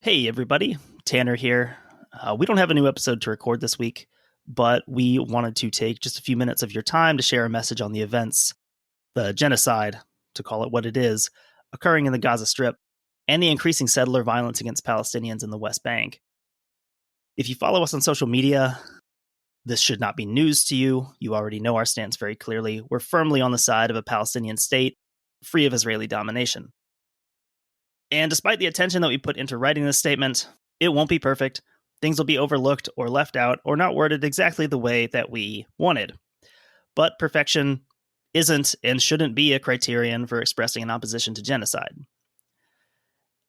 Hey, everybody. Tanner here. We don't have a new episode to record this week, but we wanted to take just a few minutes of your time to share a message on the events, the genocide, to call it what it is, occurring in the Gaza Strip, and the increasing settler violence against Palestinians in the West Bank. If you follow us on social media, this should not be news to you. You already know our stance very clearly. We're firmly on the side of a Palestinian state, free of Israeli domination. And despite the attention that we put into writing this statement, it won't be perfect. Things will be overlooked or left out or not worded exactly the way that we wanted. But perfection isn't and shouldn't be a criterion for expressing an opposition to genocide.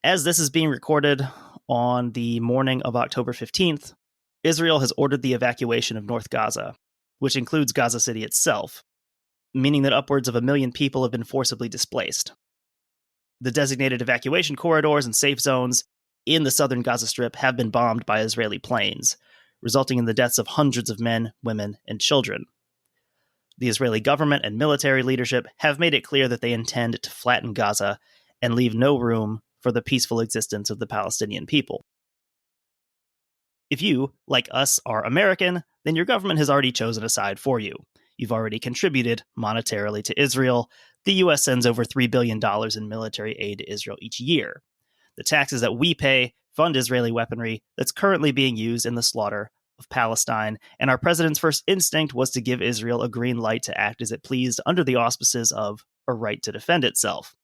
As this is being recorded on the morning of October 15th, Israel has ordered the evacuation of North Gaza, which includes Gaza City itself, meaning that upwards of 1 million people have been forcibly displaced. The designated evacuation corridors and safe zones in the southern Gaza Strip have been bombed by Israeli planes, resulting in the deaths of hundreds of men, women, and children. The Israeli government and military leadership have made it clear that they intend to flatten Gaza and leave no room for the peaceful existence of the Palestinian people. If you, like us, are American, then your government has already chosen a side for you. You've already contributed monetarily to Israel. The U.S. sends over $3 billion in military aid to Israel each year. The taxes that we pay fund Israeli weaponry that's currently being used in the slaughter of Palestine, and our president's first instinct was to give Israel a green light to act as it pleased under the auspices of a right to defend itself.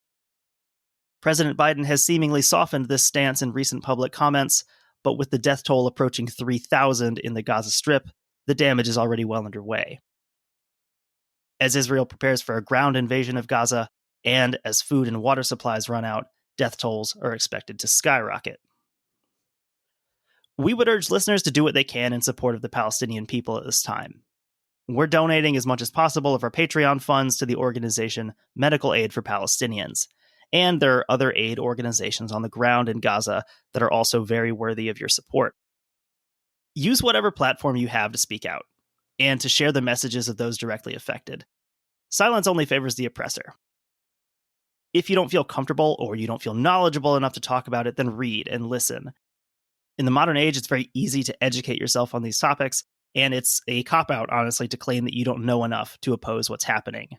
President Biden has seemingly softened this stance in recent public comments, but with the death toll approaching 3,000 in the Gaza Strip, the damage is already well underway. As Israel prepares for a ground invasion of Gaza, and as food and water supplies run out, death tolls are expected to skyrocket. We would urge listeners to do what they can in support of the Palestinian people at this time. We're donating as much as possible of our Patreon funds to the organization Medical Aid for Palestinians, and there are other aid organizations on the ground in Gaza that are also very worthy of your support. Use whatever platform you have to speak out, and to share the messages of those directly affected. Silence only favors the oppressor. If you don't feel comfortable or you don't feel knowledgeable enough to talk about it, then read and listen. In the modern age, it's very easy to educate yourself on these topics, and it's a cop-out, honestly, to claim that you don't know enough to oppose what's happening.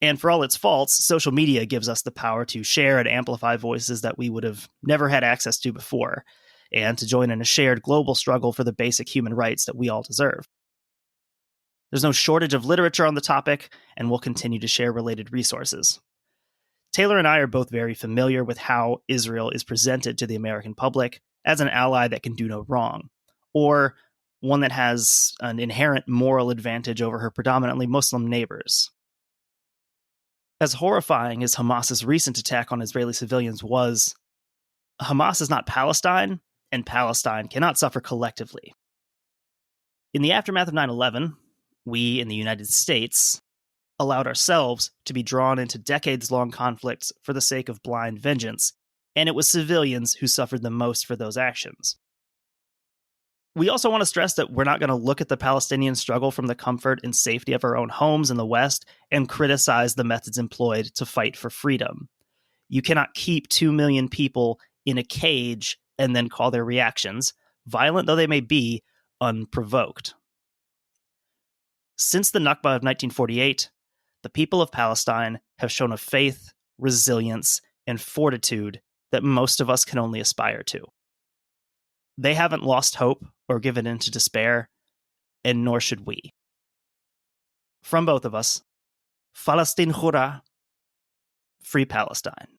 And for all its faults, social media gives us the power to share and amplify voices that we would have never had access to before, and to join in a shared global struggle for the basic human rights that we all deserve. There's no shortage of literature on the topic, and we'll continue to share related resources. Taylor and I are both very familiar with how Israel is presented to the American public as an ally that can do no wrong, or one that has an inherent moral advantage over her predominantly Muslim neighbors. As horrifying as Hamas's recent attack on Israeli civilians was, Hamas is not Palestine, and Palestine cannot suffer collectively. In the aftermath of 9/11, we in the United States allowed ourselves to be drawn into decades-long conflicts for the sake of blind vengeance, and it was civilians who suffered the most for those actions. We also want to stress that we're not going to look at the Palestinian struggle from the comfort and safety of our own homes in the West and criticize the methods employed to fight for freedom. You cannot keep 2 million people in a cage and then call their reactions, violent though they may be, unprovoked. Since the Nakba of 1948, the people of Palestine have shown a faith, resilience, and fortitude that most of us can only aspire to. They haven't lost hope or given in to despair, and nor should we. From both of us, Palestine Hurrah, Free Palestine.